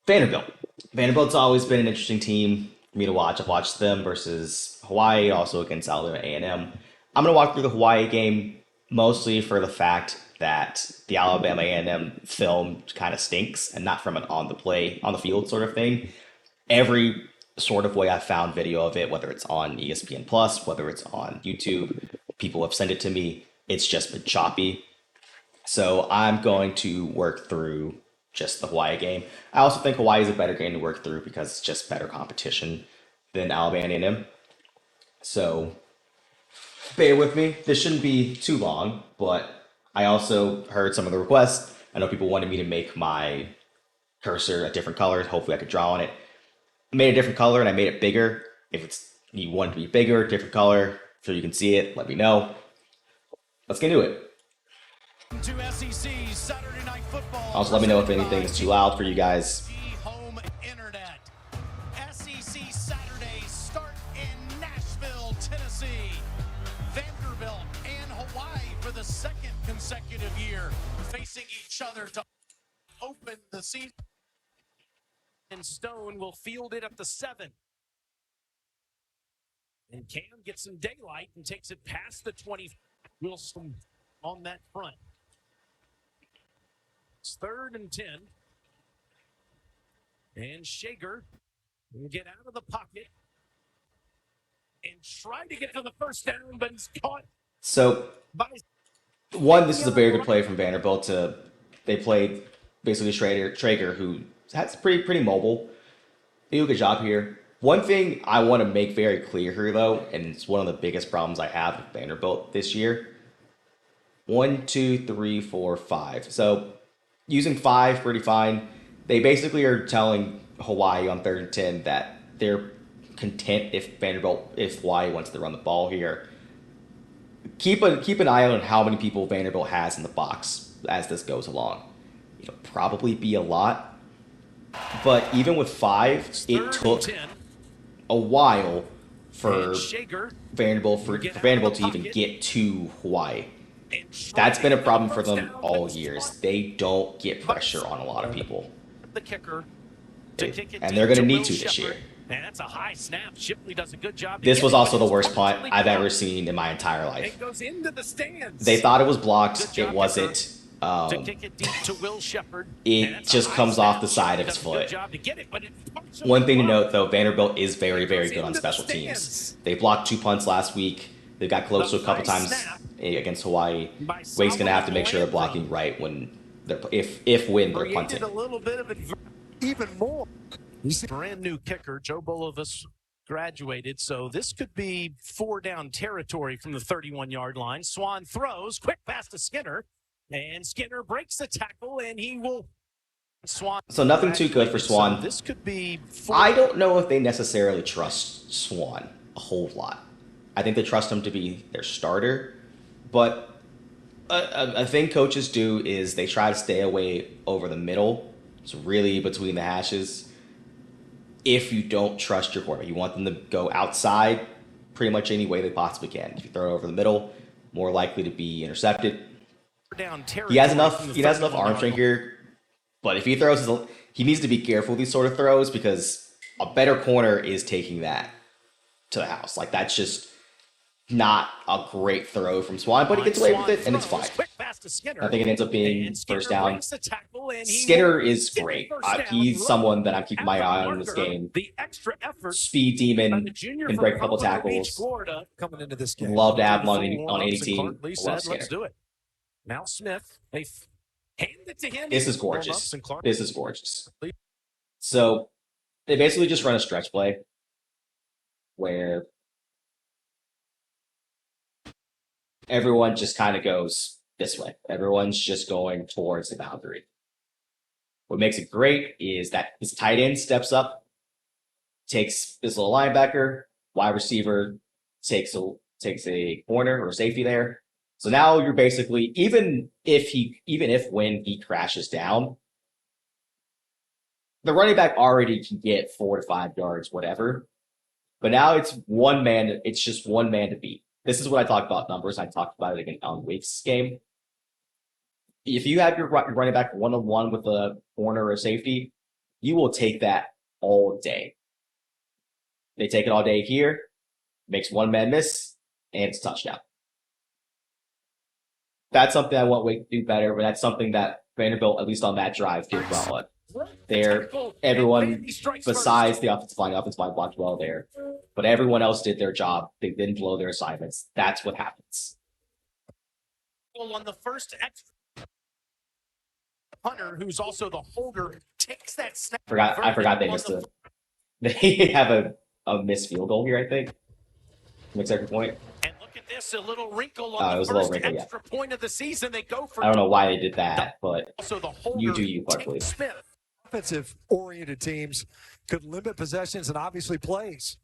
Vanderbilt. Vanderbilt's always been an interesting team for me to watch. I've watched them versus Hawaii, also against Alabama A&M. I'm going to walk through the Hawaii game mostly for the fact that the Alabama A&M film kind of stinks, and not from an on the play, on the field sort of thing. Every sort of way I've found video of it, whether it's on ESPN Plus, whether it's on YouTube, people have sent it to me. It's just been choppy. So I'm going to work through just the Hawaii game. I also think Hawaii is a better game to work through because it's just better competition than Alabama A&M. So bear with me. This shouldn't be too long, but I also heard some of the requests. I know people wanted me to make my cursor a different color. Hopefully I could draw on it. I made a different color and I made it bigger. If it's you want it to be bigger, different color, so you can see it, let me know. Let's get into it. To SEC Saturday Night Football. Also, let me know if anything is too loud for you guys. Home Internet. SEC Saturdays start in Nashville, Tennessee. Vanderbilt and Hawaii for the second consecutive year facing each other to open the season. And Stone will field it up to 7. And Cam gets some daylight and takes it past the 20. Wilson on that front. It's 3rd and 10. And Shager will get out of the pocket and try to get to the first down, but he's caught So, by one, this is a very good play from Vanderbilt. They played basically Traeger, who has pretty mobile. They do a good job here. One thing I want to make very clear here, though, and it's one of the biggest problems I have with Vanderbilt this year. 1, 2, 3, 4, 5. So using 5 pretty fine. They basically are telling Hawaii on 3rd and 10 that they're content if Hawaii wants to run the ball here. Keep an eye on how many people Vanderbilt has in the box as this goes along. It'll probably be a lot, but even with 5, it took a while for Vanderbilt to even get to Hawaii. That's been a problem for them all years. They don't get pressure on a lot of people. the kicker. And they're going to need to this year. And that's a high snap. Shipley does a good job. This was also the worst punt I've ever seen in my entire life. It goes into the stands. They thought it was blocked. It wasn't. It just comes off the side of his foot. One thing to note, though, Vanderbilt is very, very good on special teams. They blocked 2 punts last week. They got close to a couple times against Hawaii. Wake's going to have to make sure they're blocking right when they're when they're punting. A little bit of even more. Brand new kicker, Joe Bolivis graduated, so this could be 4-down territory from the 31-yard line. Swan throws, quick pass to Skinner, and Skinner breaks the tackle, and he will. Swan. So nothing too good for Swan. So this could be. I don't know if they necessarily trust Swan a whole lot. I think they trust him to be their starter, but a thing coaches do is they try to stay away over the middle. It's really between the hashes. If you don't trust your quarterback, you want them to go outside pretty much any way they possibly can. If you throw it over the middle, more likely to be intercepted. He has enough arm strength here, but if he throws, he needs to be careful with these sort of throws because a better corner is taking that to the house. Like, that's just not a great throw from Swan, but he gets away with it, and it's fine. I think it ends up being first down. Skinner is great. He's someone that I'm keeping my eye on in this game. Speed demon, can break a couple tackles. Love to have him on any team. Love Skinner. Now Smith, they hand it to him. This is gorgeous. This is gorgeous. So they basically just run a stretch play where everyone just kind of goes this way. Everyone's just going towards the boundary. What makes it great is that his tight end steps up, takes this little linebacker, wide receiver takes a corner or safety there. So now you're basically, even if when he crashes down, the running back already can get 4 to 5 yards, whatever. But now it's just one man to beat. This is what I talked about numbers. I talked about it again on Wake's game. If you have your running back one-on-one with a corner or a safety, you will take that all day. They take it all day here, makes one man miss, and it's a touchdown. That's something I want Wake to do better, but that's something that Vanderbilt, at least on that drive, did well at. There, everyone besides the offensive line blocked well there, but everyone else did their job. They didn't blow their assignments. That's what happens. On the first extra, Hunter, who's also the holder, takes that snap. I forgot they missed it. They have a missed field goal here, I think. Makes every point. And look at this, a little wrinkle on the first extra point of the season. They go for. I don't know why they did that, but also the holder, you do you, Buckley. Offensive-oriented teams could limit possessions and obviously plays.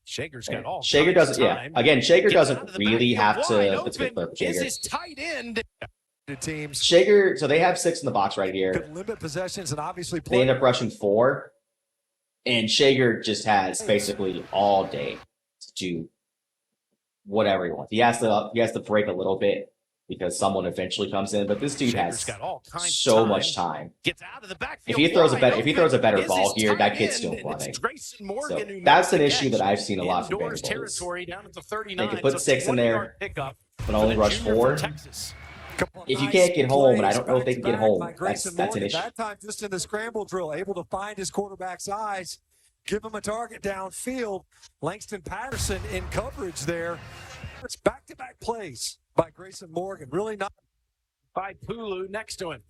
Shager's got all. Shager doesn't. Yeah. Again, Shager doesn't really have to. It's good for Shager. Is his tight end. Teams. Shager. So they have 6 in the box right here. Could limit possessions and obviously play. They end up rushing 4, and Shager just has basically all day to do whatever he wants. He has to break a little bit because someone eventually comes in, but this dude has so much time. Gets out of the backfield. If he throws a better ball here, that kid's still running. So that's an issue that I've seen a lot from Vanderbilt. They can put 6 in there, but only rush 4. If you can't get home, and I don't know if they can get home, that's an issue. That time, just in the scramble drill, able to find his quarterback's eyes, give him a target downfield. Langston Patterson in coverage there. It's back-to-back plays by Grayson Morgan. Really not by Pulu next to him.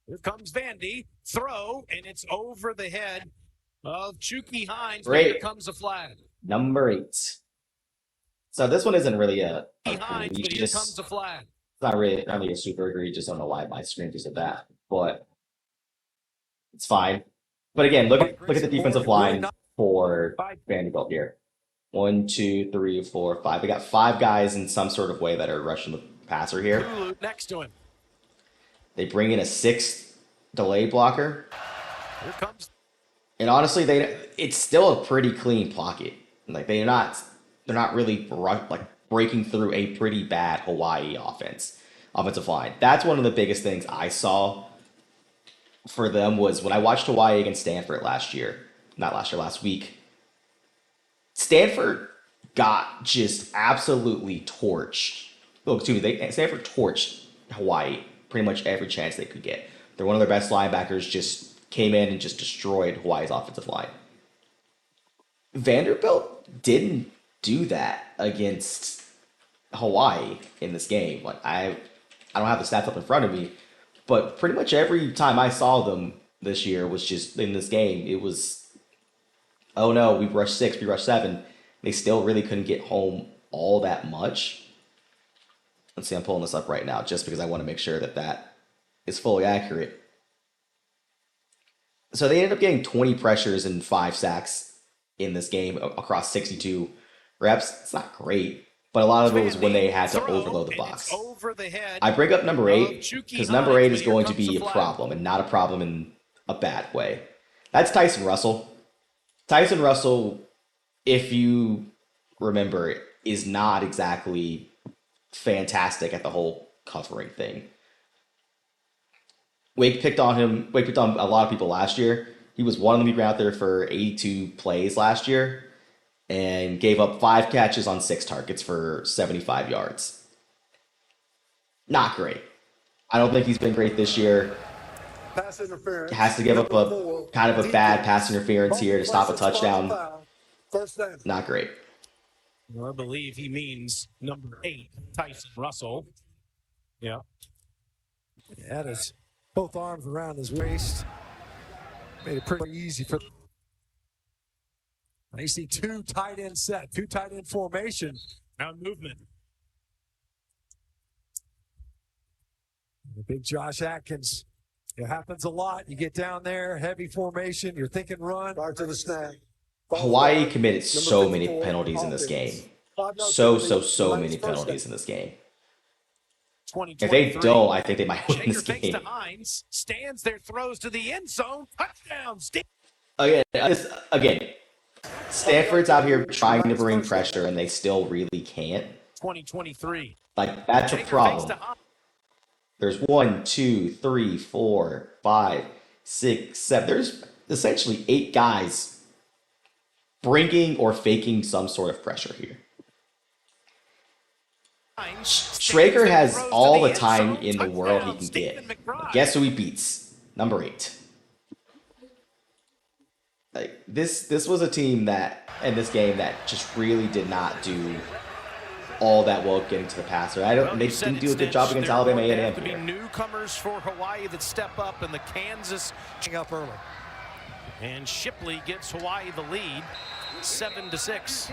Here comes Vandy. Throw, and it's over the head of Chucky Hines. Great. Here comes a flag. Number 8. So this one isn't really a Hines, but here comes a flag. It's not really a super egregious. I don't know why my screen just did that, but it's fine. But again, look at the defensive line for Vanderbilt here. 1, 2, 3, 4, 5. They got 5 guys in some sort of way that are rushing the passer here. Next to him. They bring in a 6th delay blocker. Here comes. And honestly, it's still a pretty clean pocket. Like they're not really breaking through a pretty bad Hawaii offensive line. That's one of the biggest things I saw for them was when I watched Hawaii against Stanford last week. Stanford got just absolutely torched. Stanford torched Hawaii pretty much every chance they could get. They're one of their best linebackers, just came in and just destroyed Hawaii's offensive line. Vanderbilt didn't do that against Hawaii in this game. Like I don't have the stats up in front of me, but pretty much every time I saw them this year was just in this game. It was, oh no, we rushed 6, we rushed 7. They still really couldn't get home all that much. Let's see, I'm pulling this up right now just because I want to make sure that is fully accurate. So they ended up getting 20 pressures and 5 sacks in this game across 62 reps. It's not great, but a lot of it was when they had to overload the box. I bring up number 8 because number 8 is going to be a problem, and not a problem in a bad way. That's Tyson Russell. Tyson Russell, if you remember, is not exactly fantastic at the whole covering thing. Wake picked on a lot of people last year. He was one of them. He ran out there for 82 plays last year and gave up 5 catches on 6 targets for 75 yards. Not great. I don't think he's been great this year. pass interference. Has to give up a kind of a bad pass interference here to stop a touchdown. First down. Not great. I believe he means number 8, Tyson Russell. Yeah. That is both arms around his waist. Made it pretty easy for. You see 2 tight end set, 2 tight end formation. Now movement. The big Josh Atkins. It happens a lot. You get down there, heavy formation. You're thinking run. Start to the snap. Hawaii committed so many penalties in this game. So many penalties in this game. If they don't, I think they might win this game. Hines, stands there, throws to the end zone. Touchdown. Again, Stanford's out here trying to bring pressure, and they still really can't. 2023. Like, that's a problem. There's 1, 2, 3, 4, 5. 6, 7. There's essentially 8 guys bringing or faking some sort of pressure here. Schrager has all the time in the world he can get. Guess who he beats? Number 8. Like this was a team that in this game that just really did not do all that well getting to the passer. They didn't do a good job against Alabama A&M to be here. newcomers for Hawaii that step up, and the Kansas Up early. and Shipley gets Hawaii the lead, 7-6.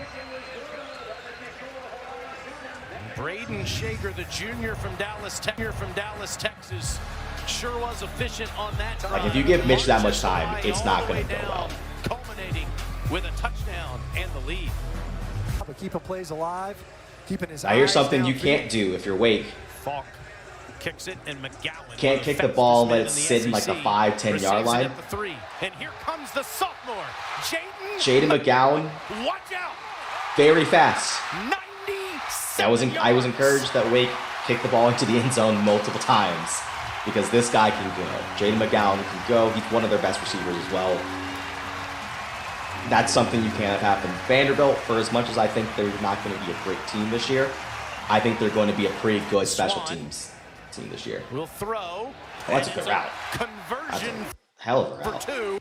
Braden Shager, the junior from Dallas, Texas, sure was efficient on that drive. Like if you give Mitch that much time, it's not going to go well. Culminating with a touchdown and the lead. But keeping plays alive, keeping his Now here's eyes something you downfield. can't do if you're Wake. Falk kicks it, and McGowan Can't kick the ball and let it sit in like the 5-10 yard line. At the 3. And here comes the sophomore, Jaden McGowan, Watch out! very fast. 97 I was yards. encouraged that Wake kicked the ball into the end zone multiple times because this guy can go. Jaden McGowan can go. He's one of their best receivers as well. That's something you can't have happen. Vanderbilt, for as much as I think they're not going to be a great team this year, I think they're going to be a pretty good special teams team this year. Will throw. Oh, that's a good route. That's Conversion a hell of a for route. 2.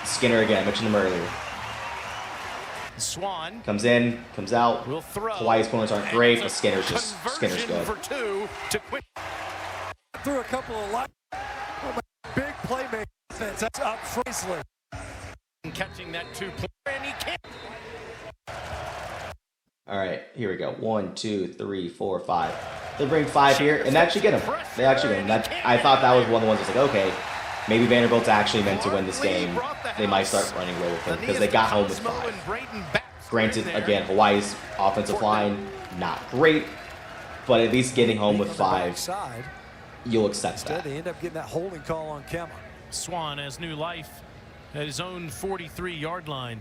Skinner again, I mentioned him earlier. Swan Comes in, comes out. will throw. Hawaii's corners aren't great, but Conversion Skinner's good. for 2 to quit. Threw a couple of light. Big playmaker defense. That's up Frizzly. Catching that 2-point, and he can't. All right, here we go. 1, 2, 3, 4, 5. They bring 5 here, and they actually get him. They actually get him. I thought that was one of the ones that's like, okay, maybe Vanderbilt's actually meant to win this game. They might start running away with him because they got home with 5. Granted, again, Hawaii's offensive line, not great, but at least getting home with 5, Side. you'll accept Instead, that. they end up getting that holding call on Kemmer. Swan has new life at his own 43-yard line.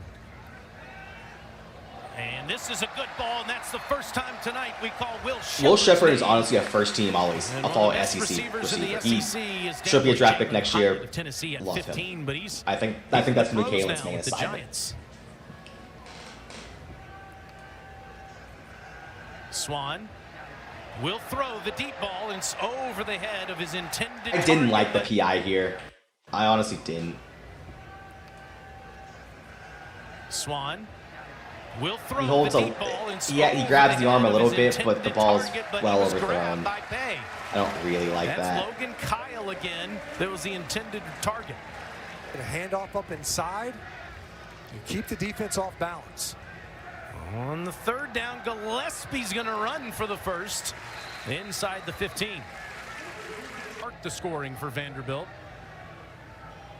And this is a good ball, and that's the first time tonight we call Will Shepherd. Will Shepherd is honestly a first-team always a fall SEC receiver. He should be a draft pick next year. Tennessee at Love 15, him. but he's I think that's going to be throws Kalen's now main with the assignment. Giants. Swan will throw the deep ball, and it's over the head of his intended I didn't target. like the PI here. I honestly didn't. Swan will throw He holds the a, deep ball, and yeah, he grabs the arm a little bit, but the ball's intended well target, but he was overthrown. grabbed by Pay. I don't really like That's that. Logan Kyle again. That was the intended target. Get a handoff up inside. You keep the defense off balance. On the 3rd down, Gillespie's going to run for the first inside the 15. Mark the scoring for Vanderbilt.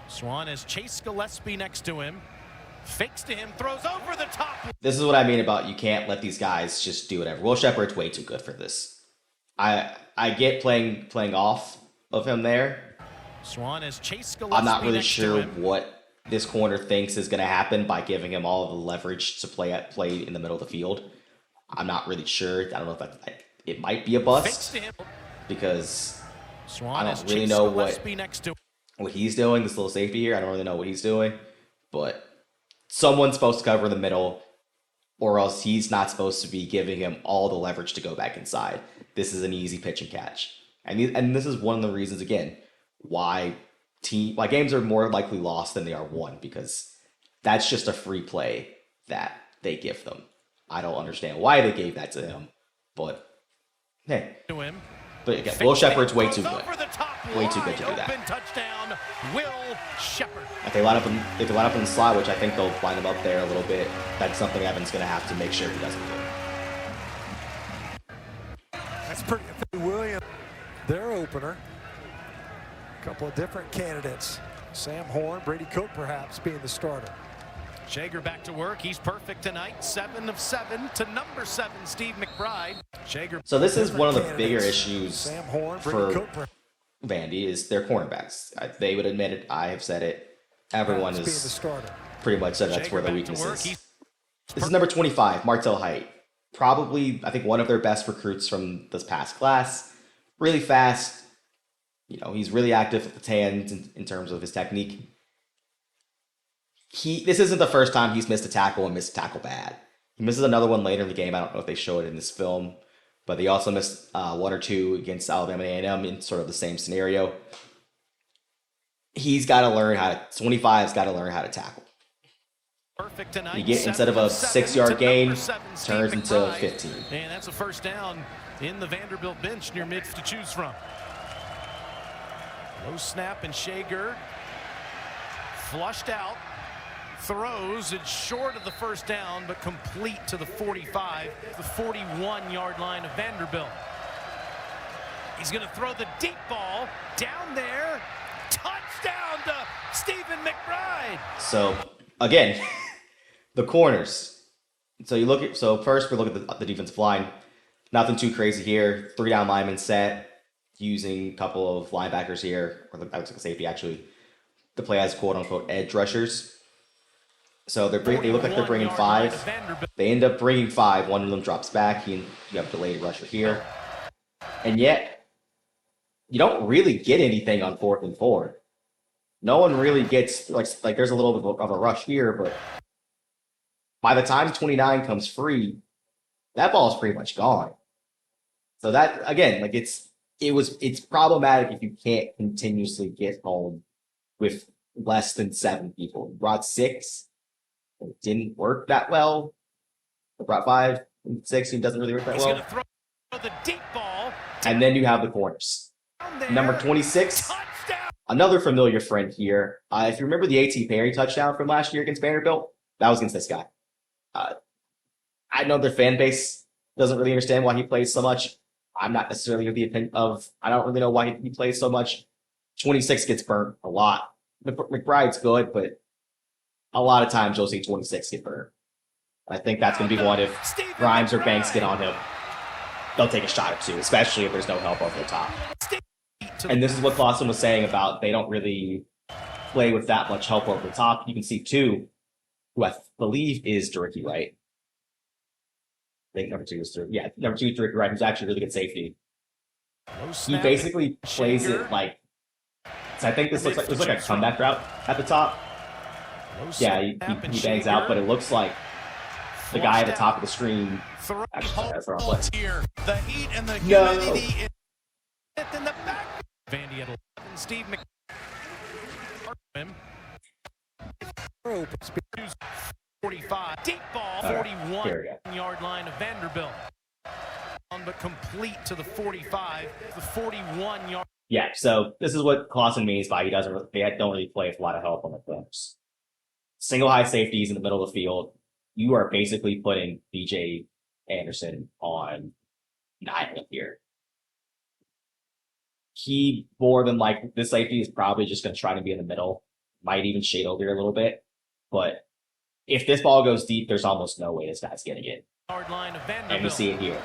Swan has Chase Gillespie next to him. Fakes to him, throws over the top. This is what I mean about you can't let these guys just do whatever. Will Shepherd's way too good for this. I get playing off of him there. Swan has Chase Gillespie I'm not really next to sure him. what this corner thinks is going to happen by giving him all of the leverage to play in the middle of the field. I'm not really sure. I don't know if it might be a Fakes bust to him. because Swan I don't has really Chase know Gillespie next to him. what he's doing. This little safety here, I don't really know what he's doing, but someone's supposed to cover the middle, or else he's not supposed to be giving him all the leverage to go back inside. This is an easy pitch and catch, and this is one of the reasons again why games are more likely lost than they are won, because that's just a free play that they give them. I don't understand why they gave that to him, but hey. To him. But again, Will Shepherd's way too Throws good. over the top, Way too good to do wide that. open touchdown, Will Shepherd. If they line up in the slot, which I think they'll line him up there a little bit, that's something Evan's going to have to make sure he doesn't do. That's pretty good. Williams, their opener. A couple of different candidates. Sam Horn, Brady Cook perhaps being the starter. Jager back to work. He's perfect tonight. 7 of 7 to number 7, Steve McBride. Jager. So this is Different one of the candidates. bigger issues Sam Horn, for Brady Cook perhaps Vandy is their cornerbacks. They would admit it. I have said it. Everyone being the has starter. pretty much said that's Jager where their back to weakness work. is. He's This is number 25, Martel Height. Probably, I think, one of their best recruits from this past class. Really fast, He's really active with his hands in terms of his technique. This isn't the first time he's missed a tackle and missed a tackle bad. He misses another one later in the game. I don't know if they show it in this film, but they also missed one or two against Alabama A&M in sort of the same scenario. He's got to learn how to. 25's got to learn how to tackle. Perfect tonight. You get, instead of a 6-yard gain, turns into 15. And that's a first down in the Vanderbilt bench near mid to choose from. Low snap, and Shager flushed out. Throws it short of the first down, but complete to the 45, the 41-yard line of Vanderbilt. He's going to throw the deep ball down there. Touchdown to Stephen McBride. So, again, the corners. So first we look at the defensive line. Nothing too crazy here. 3 down linemen set, using a couple of linebackers here, or that looks like a safety actually, to play as quote-unquote edge rushers. So they look like they're bringing 5. They end up bringing 5. One of them drops back. You have a delayed rusher here. And yet, you don't really get anything on 4th and 4. No one really gets, like there's a little bit of a rush here, but by the time 29 comes free, that ball is pretty much gone. So that, again, it's problematic if you can't continuously get home with less than 7 people. You brought 6. It didn't work that well. I brought 5 and 6. It doesn't really work that well. He's going to throw the deep ball. And then you have the corners. Number 26, another familiar friend here. If you remember the A.T. Perry touchdown from last year against Vanderbilt, that was against this guy. I know their fan base doesn't really understand why he plays so much. I'm not necessarily of the opinion of, I don't really know why he plays so much. 26 gets burnt a lot. McBride's good, but a lot of times you'll see 26 get burnt. I think that's going to be one if Grimes or Banks get on him. They'll take a shot or two, especially if there's no help over the top. And this is what Clausen was saying about they don't really play with that much help over the top. You can see 2, who I believe is Duricky Wright. I think number 2 is number 2 is Duricky Wright, who's actually a really good safety. He basically plays it like, so I think this looks like a comeback route at the top. Yeah, he bangs out, but it looks like the guy at the top of the screen. Actually, that's the wrong play. The heat and the humidity in the back. Vandy at 11. Steve McBride. 45. Deep ball. 41-yard line of Vanderbilt. But complete to the 45. The 41-yard. Yeah, so this is what Clausen means by they don't really play with a lot of help on the corners. Single high safeties in the middle of the field. You are basically putting BJ Anderson on an island here. He, more than like this safety, is probably just going to try to be in the middle. Might even shade over here a little bit. But if this ball goes deep, there's almost no way this guy's getting it. And we see it here.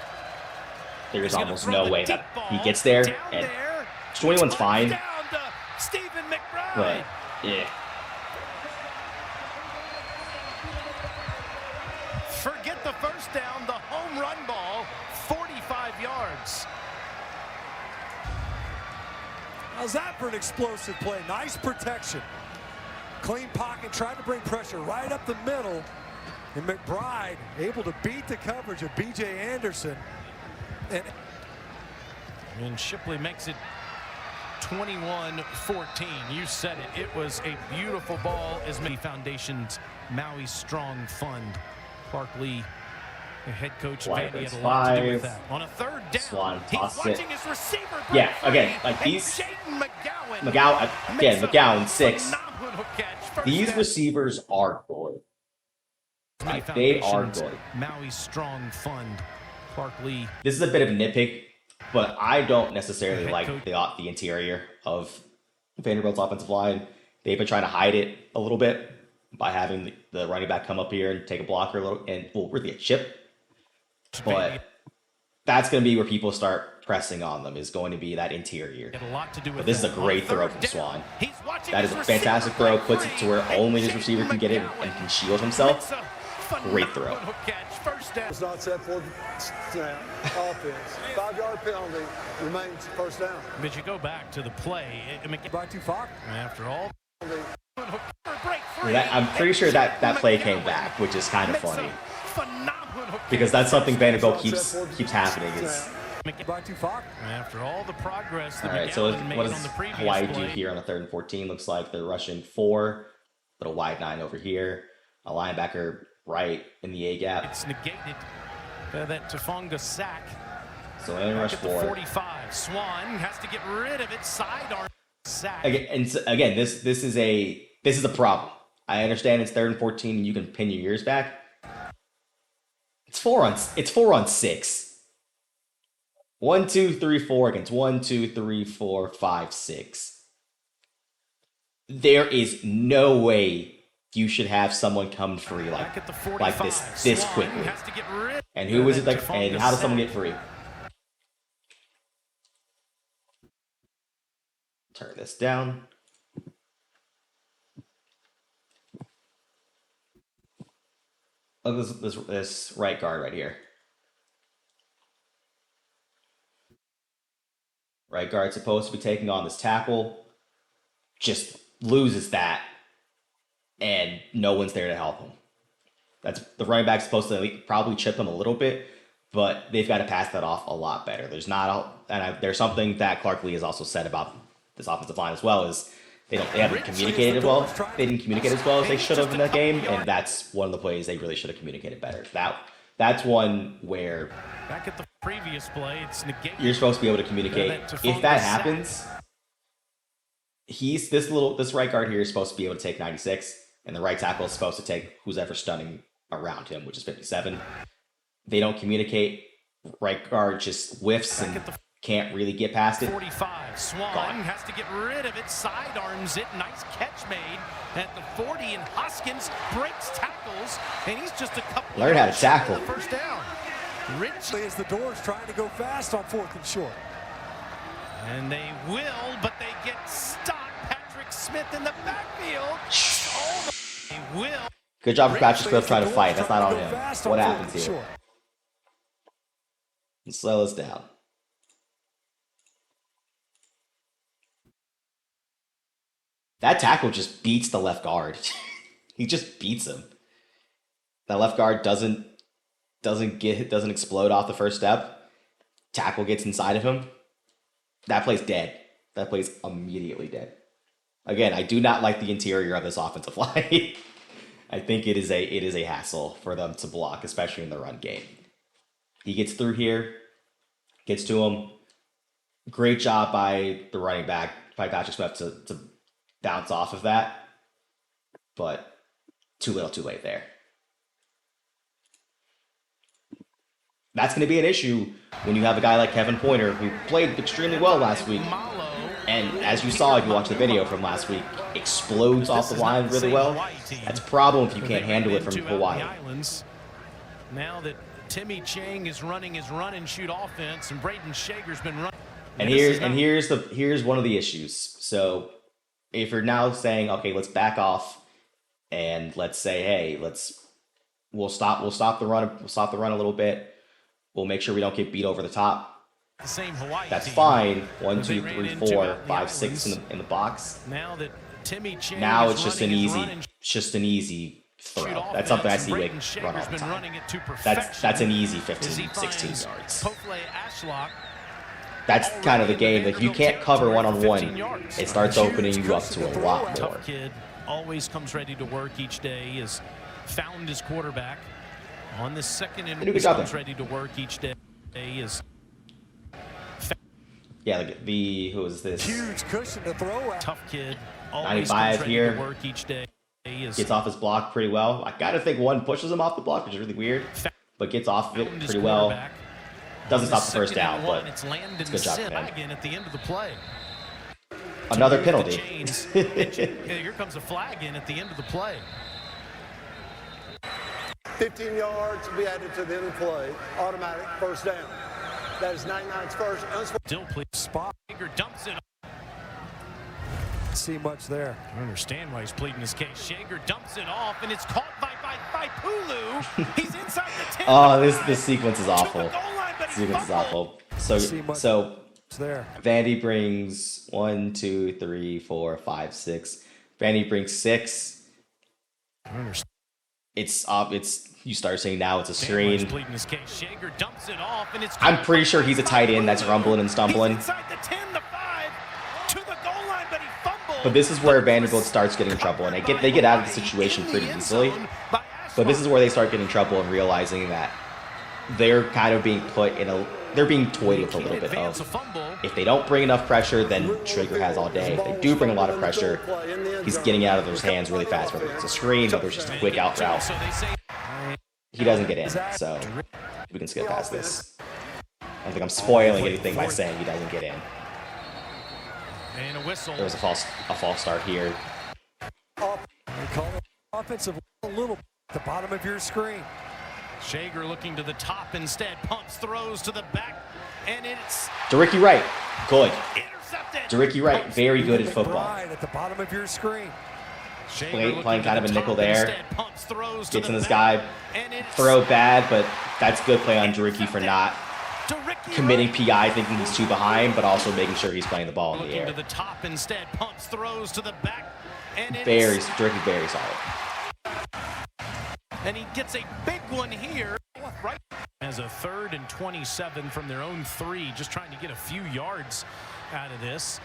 There's almost no way that he gets there. And 21's fine. But, yeah. Forget the first down, the home run ball, 45 yards. How's that for an explosive play? Nice protection. Clean pocket, trying to bring pressure right up the middle. And McBride able to beat the coverage of B.J. Anderson. And Shipley makes it 21-14. You said it. It was a beautiful ball. As many Foundation's Maui Strong Fund. Clark Lee, the head coach of Vandy, had a lot to do with that. On a 3rd down, Swan he's watching it. his receiver. Yeah, again, like these. McGowan 6. These receivers are good. Like, they are good. Maui Strong Fund. Clark Lee. This is a bit of a nitpick, but I don't necessarily like the interior of Vanderbilt's offensive line. They've been trying to hide it a little bit by having the running back come up here and take a blocker a little, and really a chip. But that's going to be where people start pressing on them, is going to be that interior. But this is a great throw from Swan. That is a fantastic throw, puts it to where only his receiver can get it and can shield himself. Great throw. Phenomenal catch, first down. It's not set for snap. Offense. 5-yard penalty remains first down. But you go back to the play. By Tufak. After all, I'm pretty sure that play came back, which is kind of funny. Phenomenal Because that's something Vanderbilt keeps happening. Is By Tufak. after all the progress that all right. So McGowan made what on does the previous Hawaii do play. here on a 3rd and 14? Looks like they're rushing 4, little wide 9 over here, a linebacker right in the A gap. It's negated. That Tafonga sack. So they rush At the 4. 45. Swan has to get rid of it. Sidearm sack. Again, this is a problem. I understand it's 3rd and 14 and you can pin your ears back. It's 4 on 6. 1, 2, 3, 4 against 1, 2, 3, 4, 5, 6. There is no way you should have someone come free Back at the 45. like this Swan quickly. has to get rid And who is of it that that, and how does someone get free? Turn this down. Look at this right guard right here. Right guard supposed to be taking on this tackle, just loses that, and no one's there to help him. That's the running back's supposed to probably chip him a little bit, but they've got to pass that off a lot better. There's something that Clark Lee has also said about this offensive line as well, is they haven't communicated well. They didn't communicate as well as they should have in that game, and that's one of the plays they really should have communicated better. That's one where back at the previous play. It's negated. you're supposed to be able to communicate. If that happens, this right guard here is supposed to be able to take 96, and the right tackle is supposed to take who's ever stunning around him, which is 57. They don't communicate. Right guard just whiffs and can't really get past it. 45. Swan Gone. has to get rid of it. Sidearms it. Nice catch made at the 40. And Hoskins breaks tackles. And he's just a couple. Learn how to tackle. The first down. Rich. As the Doors trying to go fast on 4th and short. And they will, but they get stopped. Patrick Smith in the backfield. They will. Good job for Patrick Smith trying to fight. That's not on him. What happens here? Short. Slow us down. That tackle just beats the left guard. He just beats him. That left guard doesn't explode off the first step. Tackle gets inside of him. That play's dead. That play's immediately dead. Again, I do not like the interior of this offensive line. I think it is a hassle for them to block, especially in the run game. He gets through here, gets to him. Great job by the running back, by Patrick Smith, to bounce off of that. But too little, too late there. That's going to be an issue when you have a guy like Kevin Pointer, who played extremely well last week. And as you saw if you watched the video from last week, explodes off the line really well. That's a problem if you can't handle it from Hawaii. Now that Timmy Chang is running his run and shoot offense, and Braden Shager's been running. And here's one of the issues. So if you're now saying, okay, let's back off and let's say, hey, we'll stop the run a little bit. We'll make sure we don't get beat over the top. The same Hawaii That's team. fine. 1, 2, 3, 4, 5, 6 in the box. Now that Timmy Chang Now is it's just running an his easy, run and just an easy throw. shoot That's something I offense, see and Wake Braden run all Shager's the been time. running it to perfection. That's an easy As 15, he 16 finds yards. Pofle Ashlock. That's kind of the game. Like, if you can't cover one-on-one, 15 yards. it starts opening you up to a lot more. Tough kid, always comes ready to work each day. Has found his quarterback on the second and Good job comes there. ready to work each day. Is Yeah, like who is this? Huge cushion to throw at. tough kid, always 95 comes ready here. to work each day. Is Gets off his block pretty well. I gotta think one pushes him off the block, which is really weird, but gets off of it found his pretty well. quarterback. Doesn't On stop the first second down, and one, but it's Landon it's a good job for him. Again at the end of the play. Another The penalty. chains. Here comes a flag in at the end of the play. 15 yards will be added to the end of the play. Automatic first down. That is 99's first. Still please spot. Baker dumps it. See much there. I understand why he's pleading his case. Shager dumps it off, and it's caught by Pulu. He's inside the 10. Oh, this sequence is To the awful. goal line, but he Sequence is fumbled. awful. See much So there. Vandy brings 1, 2, 3, 4, 5, 6. Vandy brings 6. I understand. It's you start saying now it's a He's screen. pleading his case. Shager dumps it off, and it's I'm caught pretty by sure he's a tight end that's rumbling and stumbling. He's inside the 10, the 5, to the goal line, but he fumbled. But this is where Vanderbilt starts getting in trouble, and they get out of the situation pretty easily. But this is where they start getting in trouble and realizing that they're kind of being put in they're being toyed with a little bit of, if they don't bring enough pressure, then Traeger has all day. If they do bring a lot of pressure, he's getting out of their hands really fast, whether it's a screen, whether it's just a quick out route. He doesn't get in, so we can skip past this. I don't think I'm spoiling anything by saying he doesn't get in. And a whistle. There was a false start here. They call it offensive a little at the bottom of your screen. Shager looking to the top instead, pumps, throws to the back, and it's DeRicky Wright, good. intercepted. DeRicky Wright, very good at football. Right at the bottom of your screen. Playing kind of a nickel there. Instead, pumps, throws to Gets in the this back, guy, and it's throw bad, but that's good play on DeRicky for not DeRicky committing Wright. PI, thinking he's too behind, but also making sure he's playing the ball in the Looking to air. the top instead, pumps, throws to the back, and it's DeRicky very solid. and he gets a big one here. Right as a 3rd and 27 from their own 3, just trying to get a few yards out of this.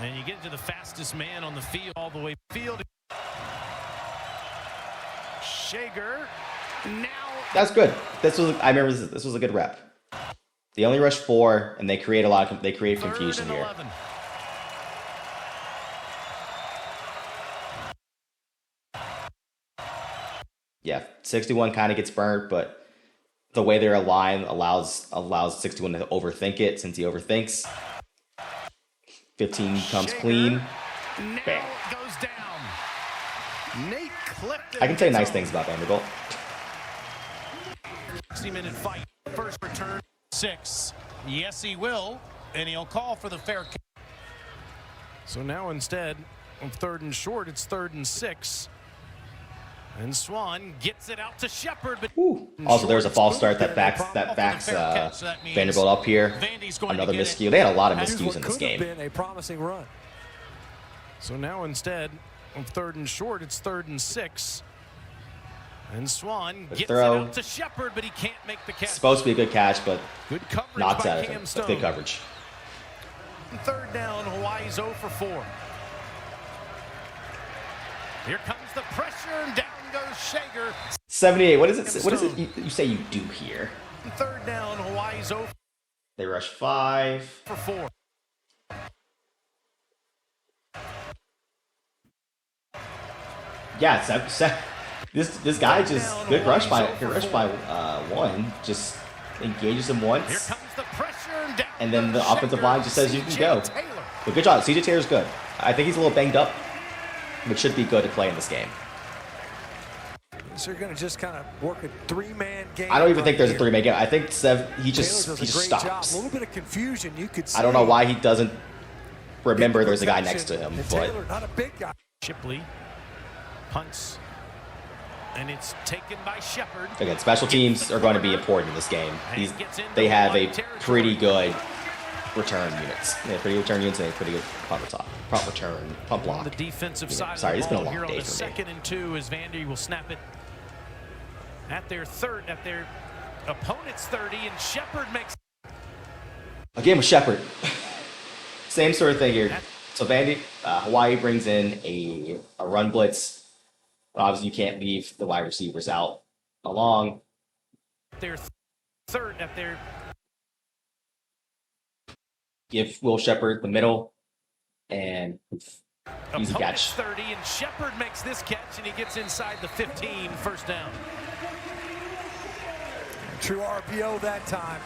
And you get to the fastest man on the field, all the way field. Shager now. That's good. I remember this was a good rep. They only rush 4, and they create confusion 3rd and here. 11. Yeah, 61 kind of gets burnt, but the way they're aligned allows 61 to overthink it. Since he overthinks, 15 comes Shager clean. Now Bam. goes down. Nate Clifton. I can say nice things about Vanderbilt. 60-minute fight. First return, 6. Yes, he will, and he'll call for the fair catch. So now instead of 3rd and short, it's 3rd and 6. And Swan gets it out to Shepard, but Also, there's a false start that backs Vanderbilt up here. Another miscue. They had a lot of miscues in this game. Been a promising run. So now instead of 3rd and short, it's 3rd and 6. And Swan gets throw. it out to Shepard, but he can't make the catch. Supposed to be a good catch, but Good coverage knocks by out of Cam it. That's Stone. good coverage. 3rd down, Hawaii's 0 for 4. Here comes the pressure, and down goes Shager. 78. What is it you say you do here? 3rd down, Hawaii's 0 They rush 5. for 4. Yeah, this guy just good rush by 1. Just engages him Here once, comes the pressure, and down and then goes the offensive Shager. line just says you can CJ go. Taylor. But good job. CJ Taylor's good. I think he's a little banged up, but should be good to play in this game. So you're going to just kind of work a 3-man game. I don't even right think there's a here. 3-man game. I think he Taylor just does he a just great stops. job. A little bit of confusion you could see. I don't know why he doesn't remember there's a guy next to him, And but Taylor, not a big guy. Shipley punts, and it's taken by Shepard. again, special teams are going to be important in this game. They have a pretty good return units. They have pretty good return units and a pretty good punt return, pump block. On the defensive Yeah, side sorry, of it's the been a ball long here on day the for me. 2nd and 2 as Vandy will snap it at their opponent's 30, and Shepard makes A game with Shepard. Same sort of thing here. So Hawaii brings in a run blitz. Obviously, you can't leave the wide receivers out along. their third at their Give Will Shepard the middle, and easy opponent's catch. 30, and Shepard makes this catch, and he gets inside the 15, first down. True RPO that time.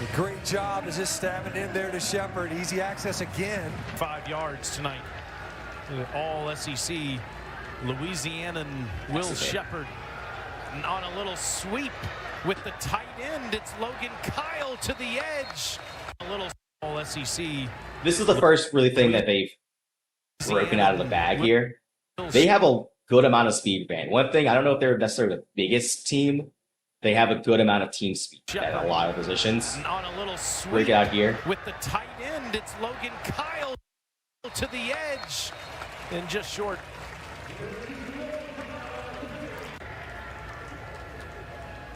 A great job is just stabbing in there to Shepard. Easy access again. 5 yards tonight. All SEC, Louisiana and Will That's okay. Shepard on a little sweep with the tight end. It's Logan Kyle to the edge. A little all SEC. This is the first really thing that they've broken out of the bag here. They have a good amount of speed band. One thing, I don't know if they're necessarily the biggest team. They have a good amount of team speed at a lot of positions. On a little Break it out here. with the tight end, it's Logan Kyle to the edge and just short.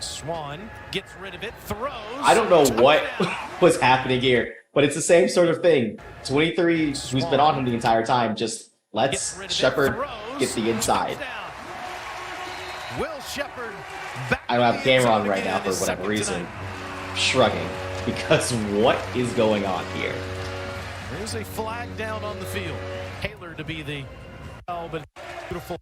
Swan gets rid of it, throws. I don't know what Touchdown. was happening here, but it's the same sort of thing. 23, who's been on him the entire time, just lets Gets rid of it, Shepard throws, get the inside. touchdown. Will Shepard back I don't have in the the end camera on zone right again, now for his whatever second reason. tonight. Shrugging. Because what is going on here? There's a flag down on the field. Taylor to be the but beautiful.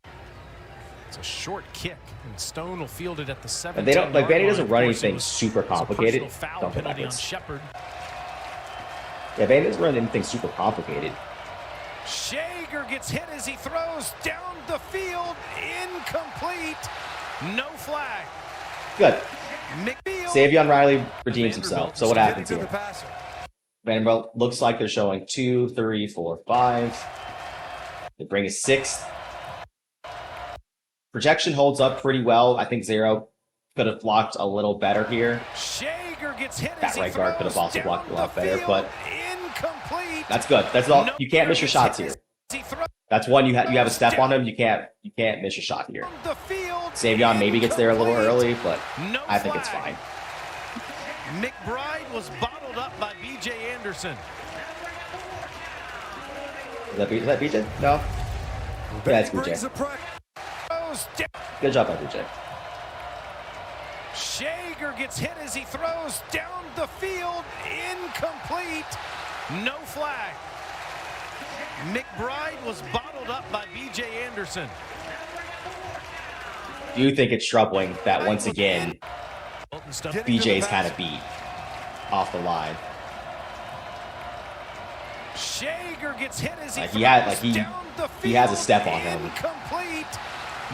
It's a short kick, and Stone will field it at the 7. And they don't, like, Vandy doesn't run anything super complicated. Foul Don't go penalty on backwards. Shepard. Yeah, Vandy doesn't run anything super complicated. Shager gets hit as he throws down the field. Incomplete. No flag. Good. McBeal. Savion Riley redeems himself. So what happens Getting to here? the passer. Vanderbilt looks like they're showing 2, 3, 4, 5. They bring a 6th. Projection holds up pretty well. I think Zero could have blocked a little better here. Shager gets hit That as he right guard could have throws also blocked a down lot the better, field. but Incomplete. that's good. That's all. No You can't miss your gets shots hit here. as he throws That's one you have a step on him. You can't miss your shot here. down the field. Savion maybe gets there a little Incomplete. early, but No I think it's flag. fine. McBride was bottled up by B.J. Anderson. Is that BJ? No. Yeah, it's Brings BJ. the pressure. Throws down. Good job by BJ. Shager gets hit as he throws down the field. Incomplete. No flag. McBride was bottled up by B.J. Anderson. Do you think it's troubling that once again BJ's kind of beat off the line? Shager gets hit as he Like, he had- throws like, he- down the he has a field. step on him. Incomplete.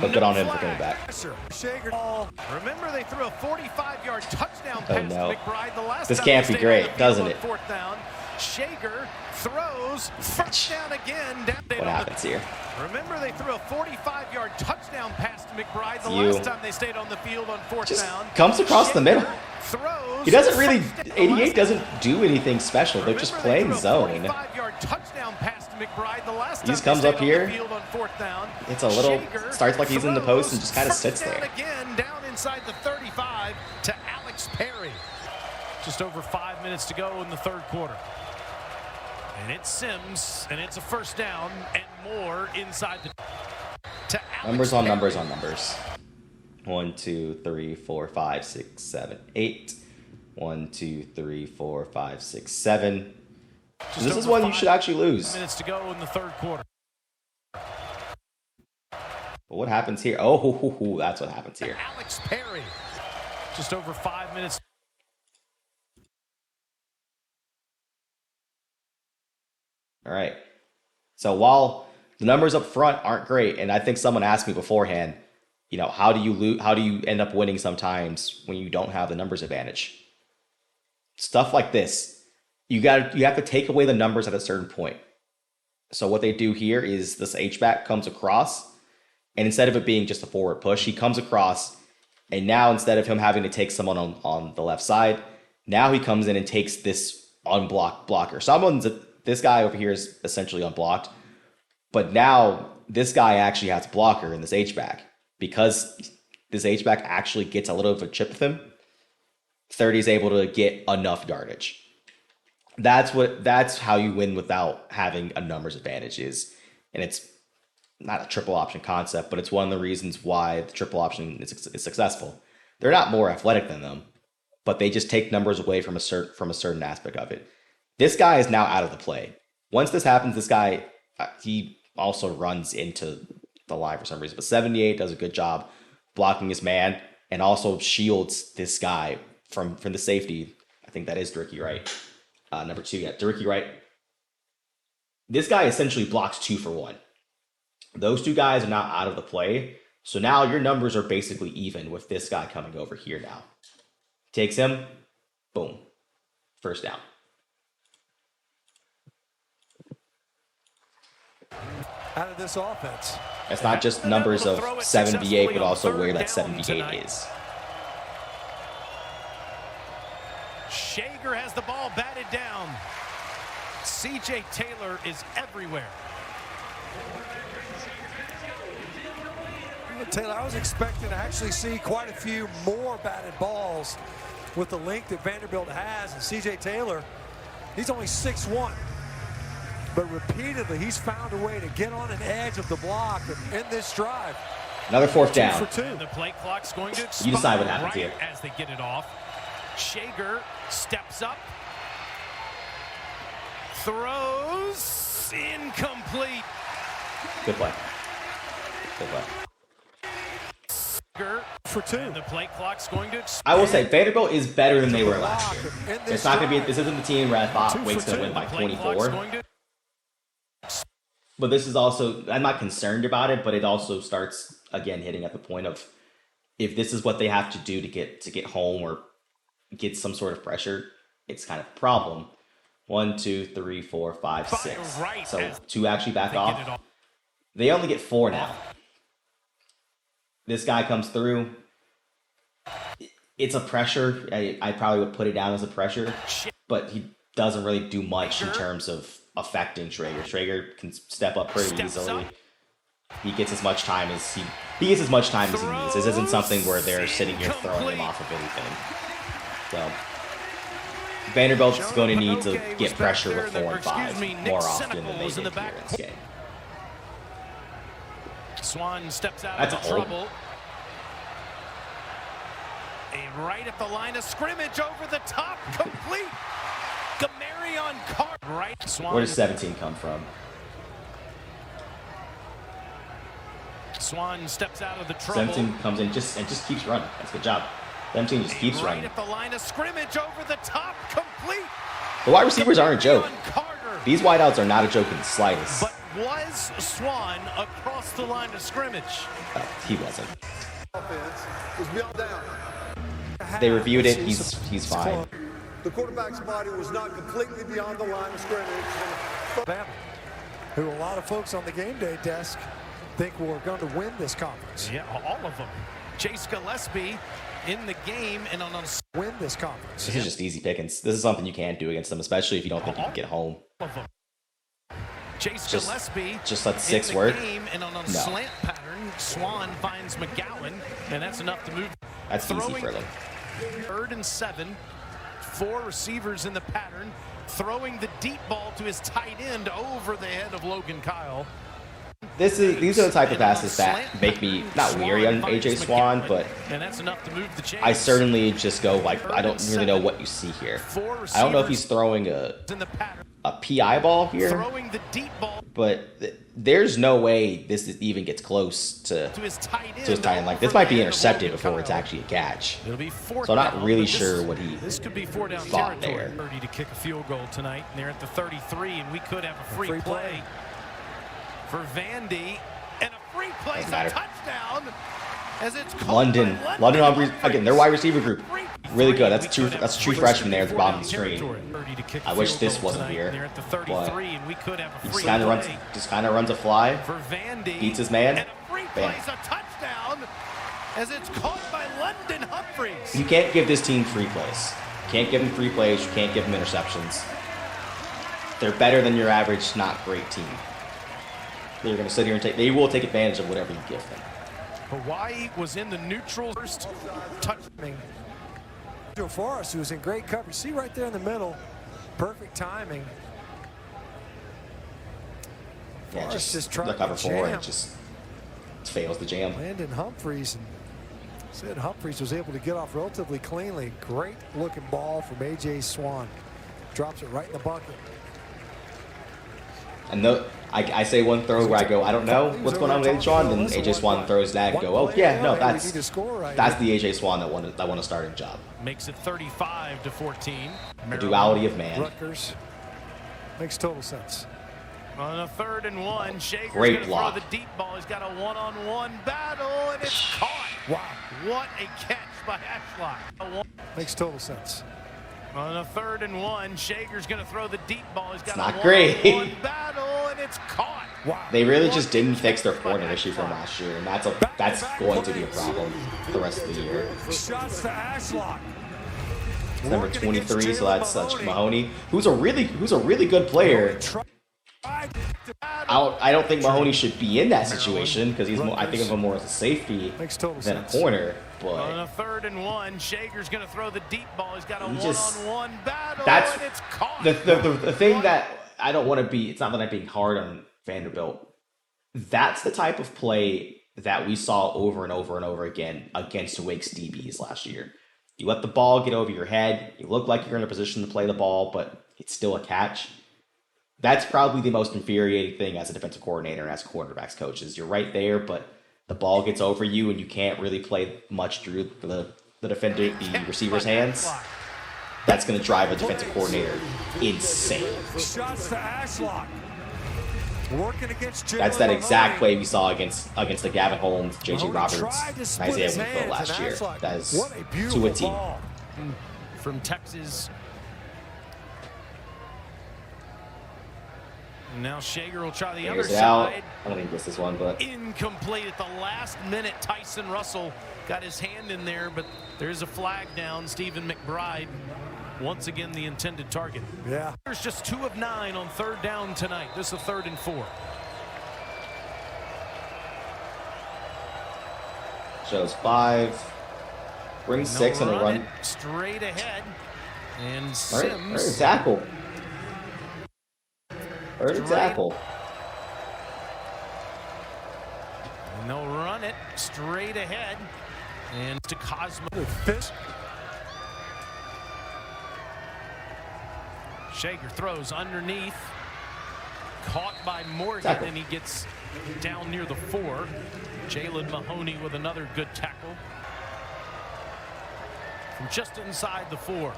But good No on him for flag. coming back. Pressure. Shager ball. Remember, they threw a 45-yard touchdown Oh, pass no. to McBride the last This time can't they be stayed on great, the field doesn't on it? Fourth down. Shager throws first down again. What happens here? Remember, they threw a 45-yard touchdown pass to McBride the You. last time they stayed on the field on fourth Just down. comes across the middle. Throws He doesn't really. first down. 88 doesn't do anything special. They're just Remember, they playing threw a zone. 45-yard touchdown pass to McBride the last He time just they comes stayed up on here. the field on fourth down. It's a little. Shager Starts like he's in the post and just kind of throws sits first there. down again, down inside the 35 to Alex Perry. Just over 5 minutes to go in the third quarter. And it's Sims, and it's a first down and more inside the to Alex Numbers on Perry. numbers on numbers. 1, 2, 3, 4, 5, 6, 7, 8. 1, 2, 3, 4, 5, 6, 7. So this is over one you 5 should actually lose. minutes to go in the third quarter. But what happens here? Oh, that's what happens here. Alex Perry. Just over 5 minutes. All right. So while the numbers up front aren't great, and I think someone asked me beforehand, you know, how do you end up winning sometimes when you don't have the numbers advantage? Stuff like this. You have to take away the numbers at a certain point. So what they do here is this H-back comes across, and instead of it being just a forward push, he comes across, and now instead of him having to take someone on the left side, now he comes in and takes this unblocked blocker. This guy over here is essentially unblocked, but now this guy actually has a blocker in this H-back. Because this H-back actually gets a little of a chip with him, 30 is able to get enough yardage. That's how you win without having a numbers advantage is. And it's not a triple option concept, but it's one of the reasons why the triple option is successful. They're not more athletic than them, but they just take numbers away from a certain aspect of it. This guy is now out of the play. Once this happens, this guy, he also runs into the line for some reason. But 78 does a good job blocking his man and also shields this guy from the safety. I think that is Dericky Wright. Number 2, yeah, Dericky Wright. This guy essentially blocks 2 for 1. Those two guys are now out of the play. So now your numbers are basically even with this guy coming over here now. Takes him, boom, first down. out of this offense. It's not just numbers of 7v8, but also where that 7v8 is. Shager has the ball batted down. CJ Taylor is everywhere. Taylor, I was expecting to actually see quite a few more batted balls with the length that Vanderbilt has. And CJ Taylor, he's only 6'1", but repeatedly he's found a way to get on an edge of the block and end this drive. Another fourth down. 2 for 2. And the play clock's going to expire. You decide what happens right here. as they get it off. Shager steps up. Throws incomplete. Good play. Good play. For 2. And the play clock's going to expire. I will say Vanderbilt is better than they were last year. It's not going to be. This isn't the team where I thought Wake's going to win by 24. But this is also. I'm not concerned about it, but it also starts again hitting at the point of if this is what they have to do to get home or get some sort of pressure, it's kind of a problem. 1, 2, 3, 4, 5, 6. So 2 actually back off. They only get 4 now. This guy comes through. It's a pressure. I probably would put it down as a pressure, but he doesn't really do much in terms of affecting Schrager. Schrager can step up pretty easily. He gets as much time as he needs. This isn't something where they're sitting here throwing him off of anything. So Vanderbilt's going to need to get pressure with 4 and 5 more often than they did here in this game. Swan steps out That's of a hold. trouble. And right at the line of scrimmage, over the top, complete. Gamarion Carr. Right. Swan. Where does 17 come from? Swan steps out of the trouble. 17 comes in and just keeps running. That's a good job. 17 just keeps right running. at the line of scrimmage, over the top, complete. The wide receivers aren't a joke. Gamarion Carter. These wideouts are not a joke in the slightest. But was Swan across the line of scrimmage? He wasn't. Offense was beyond down. They reviewed it. He's fine. The quarterback's body was not completely beyond the line of scrimmage. Bama, who a lot of folks on the game day desk think we're going to win this conference. Yeah, all of them. Chase Gillespie in the game and on Win this conference. This is just easy pickings. This is something you can't do against them, especially if you don't think you can get home. all of them. Chase Just- Gillespie just let 6 in the work? game and on a No. slant pattern. Swan finds McGowan, and that's enough to move. That's easy Throwing for them. 3rd and 7. 4 receivers in the pattern. Throwing the deep ball to his tight end over the head of Logan Kyle. These are the type of passes that make me not weary on AJ Swan, but and that's enough to move the chains. I certainly just go like I don't really know what you see here. I don't know if he's throwing a in the pattern. PI ball here, Throwing the deep ball but there's no way this even gets close to to his tight end. his tight end. Like this over might the be head of intercepted Logan before it's Kyle. actually a catch. It'll be 4th So I'm not down, really but this- sure what he This could be 4 down thought territory. there. 30 to kick a field goal tonight. And they're at the 33, and we could have a free, free play for Vandy. And a free play is Doesn't a matter. touchdown. As it's called London by Humphreys again. Their wide receiver group Free- really good. That's We true. could That's have a true free- freshman there at the 4 bottom down of the screen. territory. 30 to kick a I wish field this goal wasn't tonight, here, and they're at the but 33, and we could have a He free just kind of runs a fly. for Vandy. beats his man. And a free Bam. play is a touchdown as it's caught by London Humphreys. You can't give this team free plays. You can't give them free plays. You can't give them interceptions. They're better than your average, not great team. They're going to sit here and they will take advantage of whatever you give them. Hawaii was in the neutral first touch. Joe Forrest, who was in great coverage. See right there in the middle. Perfect timing. Yeah, Forrest just trying the to cover 4 jam and just fails the jam. Landon Humphreys. And said Humphreys was able to get off relatively cleanly. Great looking ball from AJ Swan. Drops it right in the bucket. And I say one throw where I go, I don't know what's going on with AJ Swan, then AJ Swan throws that and go, oh yeah, no, that's the AJ Swan that won a starting job. Makes it 35-14. The duality of man. Rutgers. Makes total sense. On a 3rd and 1, Shaker's Great gonna block. throw the deep ball. He's got a one-on-one battle, and it's caught. Wow. What a catch by Ashlock. Makes total sense. On a 3rd and 1, Shaker's going to throw the deep ball. He's got not a great. one-on-one battle, and it's caught. Wow. They really just didn't fix their corner issue from last year, and that's going to be a problem the rest of the year. Shots to Ashlock. It's number 23, so that's Mahoney, who's a really good player. I don't think Mahoney should be in that situation because he's more, I think of him more as a safety than a corner. On a But 3rd and 1, Shager's going to throw the deep ball. He's got a just- one-on-one battle, that's and it's caught. the thing that I don't want to be. It's not that I'm being hard on Vanderbilt. That's the type of play that we saw over and over and over again against Wake's DBs last year. You let the ball get over your head. You look like you're in a position to play the ball, but it's still a catch. That's probably the most infuriating thing as a defensive coordinator and as quarterbacks coaches. You're right there, but the ball gets over you and you can't really play much through the defender, the receiver's hands. That's going to drive a defensive coordinator insane. Shots to Ashlock. Working against Jalen That's that exact Mahoney. play we saw against the Gavin Holmes, J.J. Mahoney Roberts, tried to and split Isaiah his Winfield hands, last and year. Ashlock, That is what a beautiful to a T. ball. From Texas. Now Shager will try the other Figures it out. side. I don't think this is one, but Incomplete at the last minute. Tyson Russell got his hand in there, but there's a flag down. Stephen McBride, once again, the intended target. Yeah. There's just 2 of 9 on 3rd down tonight. This is a 3rd and 4. shows 5, brings 6 and a run. It straight ahead. And Earned a Sims. tackle. Earned a tackle. And they'll run it straight ahead. And to Cosmo. Fish. Shager throws underneath. Caught by Morgan, Tackle. and he gets down near the 4. Jalen Mahoney with another good tackle. From just inside the 4.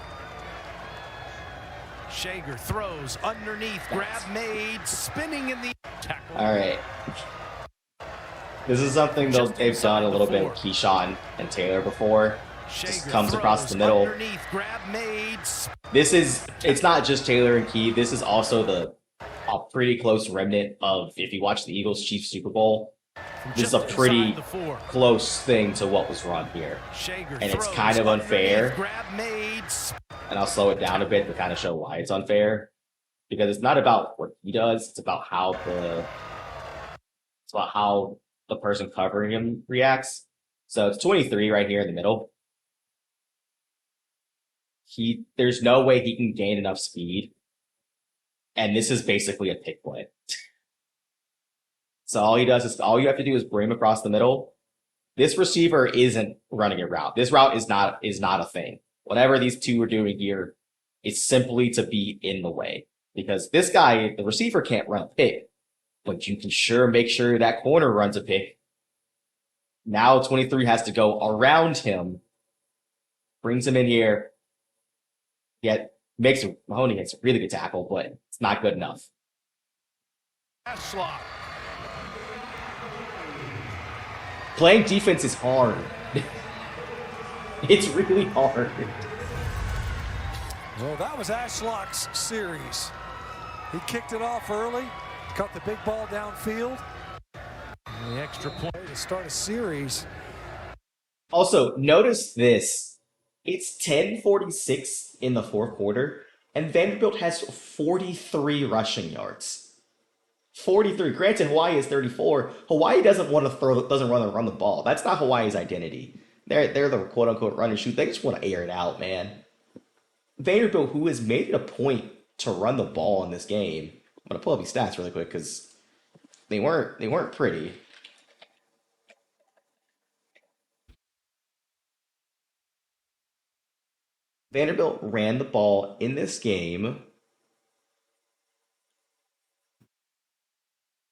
Shager throws underneath. Grab made. Spinning in the tackle. All right. This is something they've done a little bit with Keyshawn and Taylor before. Just Shager comes across throws the middle. Underneath. Grab made. It's not just Taylor and Key. This is also a pretty close remnant of, if you watch the Eagles-Chiefs Super Bowl, this is a pretty close thing to what was run here. Shager And it's throws kind of unfair. underneath. Grab made. And I'll slow it down a bit to kind of show why it's unfair. Because it's not about what he does, it's about how the person covering him reacts. So it's 23 right here in the middle. There's no way he can gain enough speed. And this is basically a pick play. So all you have to do is bring him across the middle. This receiver isn't running a route. This route is not a thing. Whatever these two are doing here is simply to be in the way. Because this guy, the receiver, can't run a pick. But you can make sure that corner runs a pick. Now 23 has to go around him. Brings him in here. Yet Mahoney makes a really good tackle, but it's not good enough. Ashlock. Playing defense is hard. It's really hard. Well, that was Ashlock's series. He kicked it off early, caught the big ball downfield. And the extra point. To start a series. Also, notice this. It's 10:46 in the 4th quarter, and Vanderbilt has 43 rushing yards. 43. Granted, Hawaii is 34. Hawaii doesn't want to run the ball. That's not Hawaii's identity. They're the quote unquote run and shoot. They just want to air it out, man. Vanderbilt, who has made it a point to run the ball in this game. I'm gonna pull up these stats really quick because they weren't pretty. Vanderbilt ran the ball in this game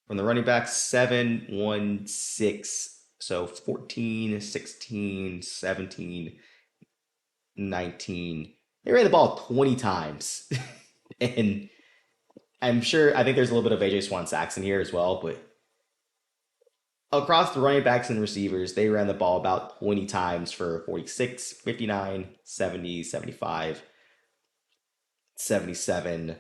from the running back 7, 1, 6. So 14, 16, 17, 19. They ran the ball 20 times. And I think there's a little bit of AJ Swan-Saxon here as well, but across the running backs and receivers, they ran the ball about 20 times for 46, 59, 70, 75, 77,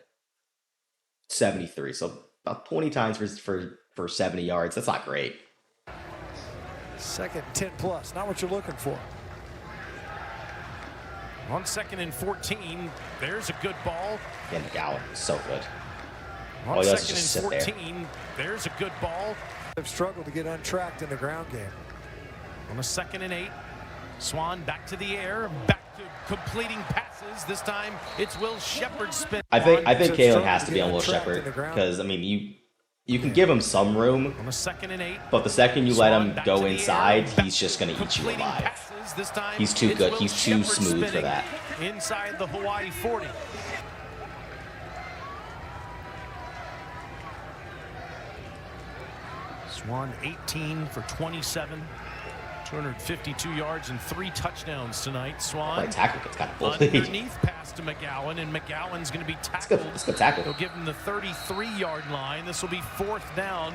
73. So about 20 times for 70 yards. That's not great. Second 10 plus, not what you're looking for. On 2nd and 14, there's a good ball. Yeah, McGowan is so good. On All he does is 2nd just and sit 14, there's a good ball. They've struggled to get untracked in the ground game. On a 2nd and 8, Swann back to the air, back to completing passes. This time it's Will Sheppard spin. I think So Kalen struggle has to to be get on Will untracked in Sheppard the ground. because, I mean, you can give him some room, On a 2nd and 8, but the second you let Swann him back go to the inside, air, he's just going to eat you completing alive. passes. This time He's too it's good. Will He's too Sheppard smooth for spinning that. Inside the Hawaii 40. Swann 18 for 27, 252 yards and 3 touchdowns tonight. Swann Right tackle gets kind of bullied. underneath pass to McGowan, and McGowan's going to be That's good. tackled. That's good tackle. They'll give him the 33-yard line. This will be 4th down,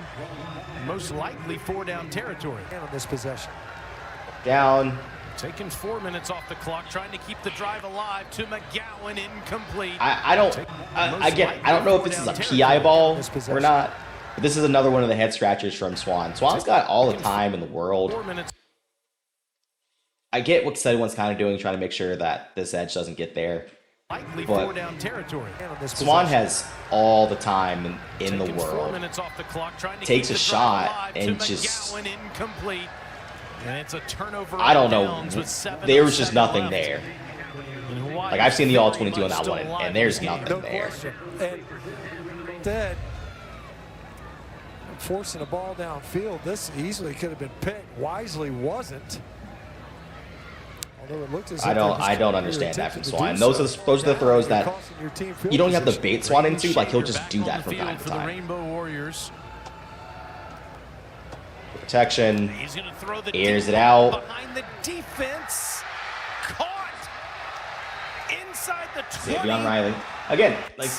most likely 4-down territory. And on this possession. Down. Taking 4 minutes off the clock, trying to keep the drive alive to McGowan, incomplete. I don't know if this is a PI ball or not, but this is another one of the head scratchers from Swann. Swann's got all the time in the world. 4 minutes. I get what everyone's kind of doing, trying to make sure that this edge doesn't get there. Likely But 4-down territory. And on this Swann possession. has all the time in the Taking 4 world. minutes off the clock, trying to Takes keep a the shot drive alive and to just- McGowan, incomplete. And it's a turnover. I don't know. Downs with 7 There was just seconds nothing left. there. And Hawaii Like, I've seen the very all-22 on much that still one, alive and there's in this game. nothing No there. question. And instead, forcing a ball downfield, this easily could have been picked. Wisely wasn't. Although it looked as I if don't- they I don't were understand that attempting from to Swann. do Those so. are the throws You're that costing your team field you don't have to position. bait Swann into. Like, he'll Shaker just back do on that the from field time to for the time. Rainbow Warriors. Protection. He's going to throw the Airs deep it ball out. behind the defense. Caught inside the 20. Savion Riley. Again, like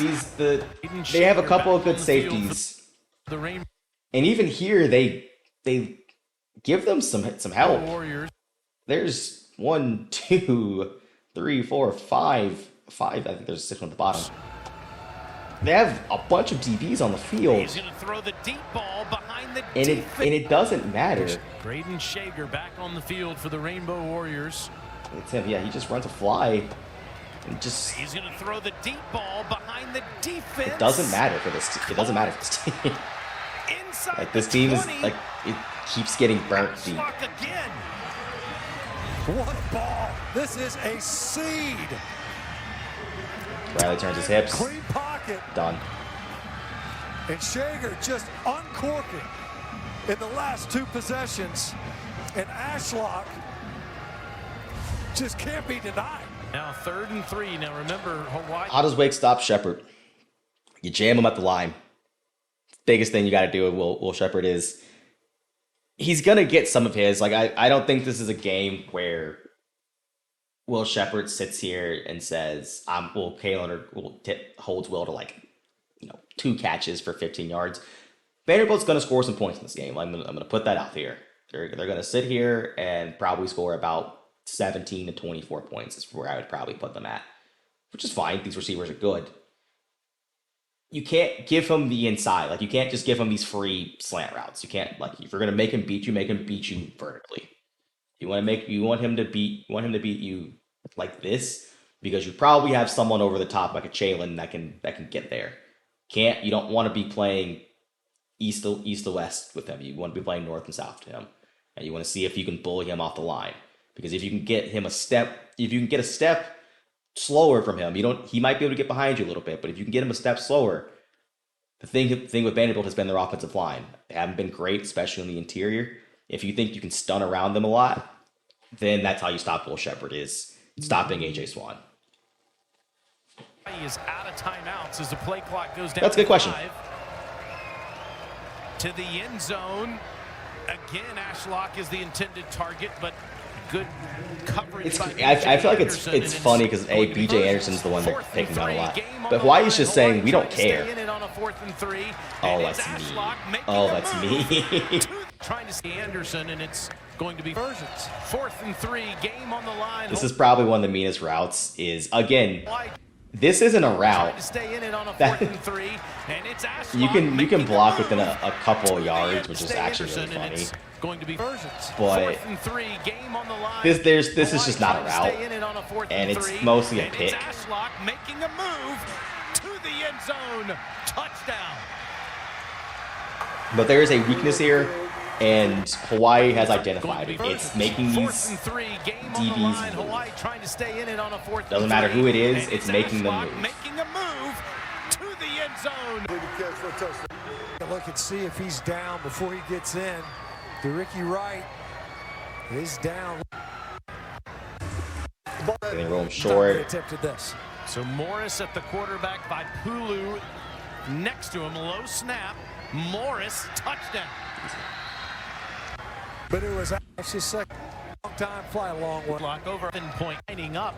they have a couple of good safeties. The Rainbow And even here, they give them some help. Warriors. There's 1, 2, 3, 4, 5. I think there's a 6 on the bottom. They have a bunch of DBs on the field, He's going to throw the deep ball behind the and defense. it doesn't matter. Braden Shager back on the field for the Rainbow Warriors. It's him. Yeah, he just runs a fly, and just He's going to throw the deep ball behind the defense. it doesn't matter for this. It doesn't matter for this team. Inside Like, this the team is 20. like it keeps getting burnt deep. Block again. What a ball. This is a seed. Riley turns his hips. Clean pocket. Done. And Shager just uncorking in the last 2 possessions. And Ashlock just can't be denied. Now 3rd and 3. Now remember, Hawaii. How does Wake stop Shepherd? You jam him at the line. Biggest thing you got to do with Will Shepherd is he's gonna get some of his. Like I don't think this is a game where Will Shepherd sits here and says, Kalen holds Will to 2 catches for 15 yards. Vanderbilt's gonna score some points in this game. I'm gonna put that out here. They're gonna sit here and probably score about 17 to 24 points is where I would probably put them at, which is fine. These receivers are good. You can't give him the inside. Like, you can't just give him these free slant routes. You can't, like, if you're gonna make him beat you vertically. You want him to beat you like this, because you probably have someone over the top like a Jalen that can get there. You don't want to be playing east to west with him. You want to be playing north and south to him, and you want to see if you can bully him off the line. Because if you can get him a step slower from him, he might be able to get behind you a little bit. But if you can get him a step slower, the thing with Vanderbilt has been their offensive line. They haven't been great, especially in the interior. If you think you can stun around them a lot, then that's how you stop Will Shepherd, is stopping AJ Swann. He is out of timeouts as the play clock goes down. That's a good question. 5. To the end zone. Again, Ashlock is the intended target, but good coverage. I feel like it's funny because BJ Anderson's the one they're picking on a lot. But Hawaii's just saying, we don't care. Oh, that's me. Oh, that's me. Trying to see Anderson, and it's going to be 4th and 3, game on the line. This is probably one of the meanest routes. Is, again, This isn't a route. To stay in it on a That- 4th and 3, and it's You Ashlock can making block move within a couple of to yards, the which is Stay actually really Anderson, and funny. it's going to be versions. But 4th and 3, game on the line. this is just not a Hawaii trying to route, stay in it on a 4th and it's 3, mostly a and pick. It's Ashlock making a move to the end zone. Touchdown. But there is a weakness here, and Hawaii has identified Going it. to be It's making 4th these and 3, game on the DBs line. move. Hawaii trying to stay in it on a 4th Doesn't and matter 3, who it is, and it's making them Ashlock move. making a move to the end zone. Lead the catch for a touchdown. Look and see if he's down before he gets in. Ricky Wright is down. and they roll him Not short. attempted this. So Morris at the quarterback by Pulu. Next to him, low snap. Morris, touchdown. But it was actually second. Long time fly a long way. Block over and point lining up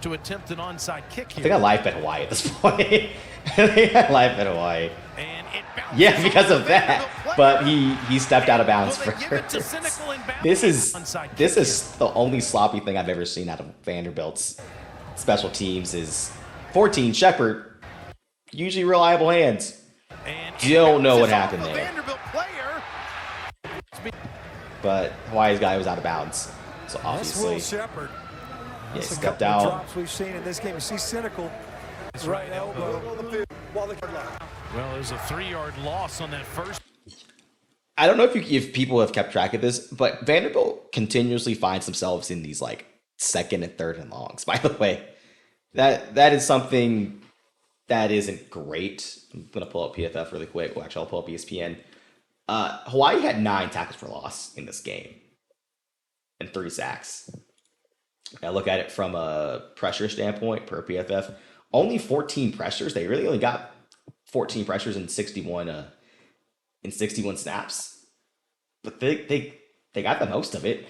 to attempt an onside kick I think I here. live bet Hawaii at this point. I think I live bet Hawaii. And it bounces Yeah, because off of the that. Vanderbilt But player. he stepped out of bounds Will they give it to first. Cynical and bounce? This Onside is kick the only sloppy thing I've ever seen out of Vanderbilt's special teams is 14 Shepard. Usually reliable hands. here. And Don't know what bounces off happened a there. Vanderbilt player. But Hawaii's guy was out of bounds. So That's Will obviously, Shepard. yeah, That's a stepped couple of out. drops we've seen in this game. You see Cynical. His Right right elbow. elbow. On the field while the line. Well, there's a 3-yard loss on that first. I don't know if people have kept track of this, but Vanderbilt continuously finds themselves in these like second and third and longs. By the way, that is something that isn't great. I'm gonna pull up PFF really quick. Well, actually, I'll pull up ESPN. Hawaii had 9 tackles for loss in this game and 3 sacks. I look at it from a pressure standpoint per PFF. Only 14 pressures. They really only got 14 pressures in 61 snaps. But they got the most of it.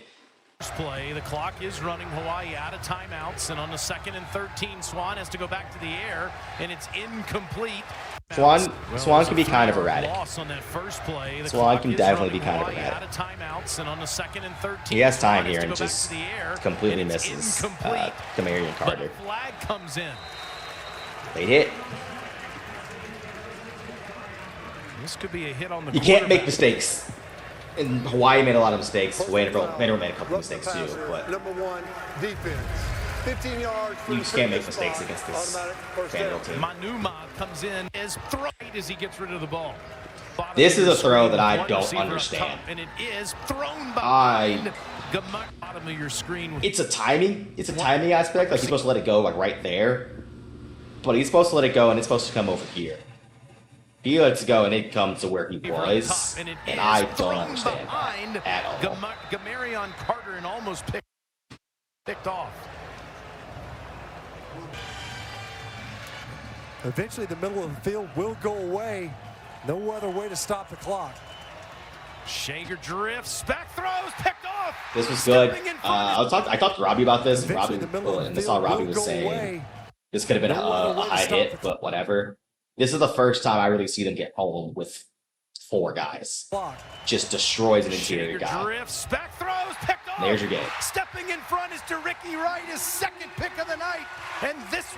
Play. The clock is running. Hawaii out of timeouts, and on the 2nd and 13, Swan has to go back to the air, and it's incomplete. Swan Well, can be kind of there's a erratic. loss on that first play. The Swan clock can is definitely be running. kind of Hawaii erratic. Out of timeouts, and on the 2nd and 13, He has time Swan here to and go back just to the air, completely and it's misses incomplete. Kamarian But Carter. a flag comes in. They hit. This could be a hit on the You can't make quarterback. mistakes. And Hawaii made a lot of mistakes. Vanderbilt made a couple Rush the mistakes too, passer, but number 1, defense. 15 yards. for you the just can't make previous mistakes spot. against this Automatic first Vanderbilt down. team. Manuma comes in as right as he gets rid of the ball. Bottom This of is your a throw screen, that I one don't receiver up understand. top, and it is thrown behind bottom of your screen. It's a timing aspect. Like he's supposed to let it go like right there. But he's supposed to let it go and it's supposed to come over here. He lets it go and it comes to where he was. and it And is I don't thrown understand behind that at all. Gamarion Carter and almost picked off. Eventually, the middle of the field will go away. No other way to stop the clock. Shager drifts, back throws, picked off. This was good. Stepping in front I talked to Robbie about this. Eventually, Robbie, the middle of and the this is all field Robbie will was go saying. away. This could have been No other way a to high stop hit, the but whatever. This is the first time I really see them get home with 4 guys. Clock. Just destroys an interior Shager guy. drifts, back throws, picked off. There's your game. Stepping in front is Ricky Wright, his 2nd pick of the night, and this.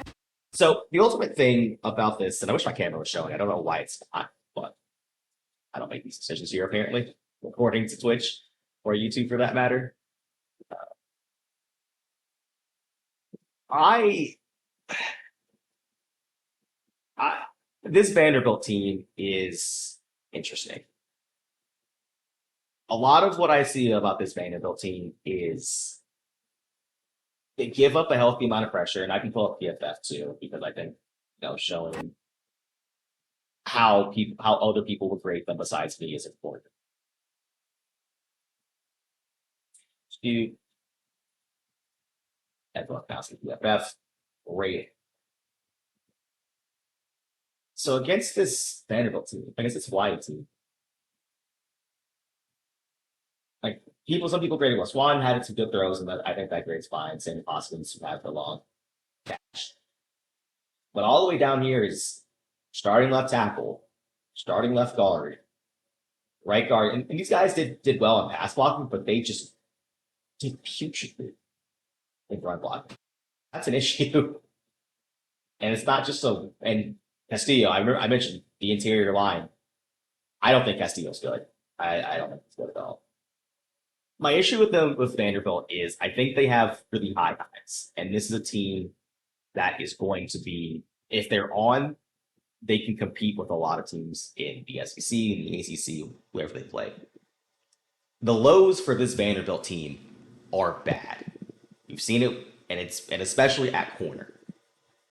So the ultimate thing about this, and I wish my camera was showing. I don't know why it's not, but I don't make these decisions here apparently, according to Twitch or YouTube for that matter. This Vanderbilt team is interesting. A lot of what I see about this Vanderbilt team is they give up a healthy amount of pressure, and I can pull up PFF too because I think showing how other people would rate them besides me is important. Dude, everyone counts the PFF rate. So against this Vanderbilt team, against this Hawaii team, like some people graded well. Swan had some good throws, and I think that grade's fine. Same with Hoskins, who had the long catch. But all the way down here is starting left tackle, starting left guard, right guard, and these guys did well in pass blocking, but they just did putridly in run blocking. That's an issue. And it's not just and Castillo, I mentioned the interior line. I don't think Castillo's good. I don't think it's good at all. My issue with them with Vanderbilt is I think they have really high guys, and this is a team that is going to be, if they're on, they can compete with a lot of teams in the SEC and the ACC, wherever they play. The lows for this Vanderbilt team are bad. You've seen it, and especially at corner.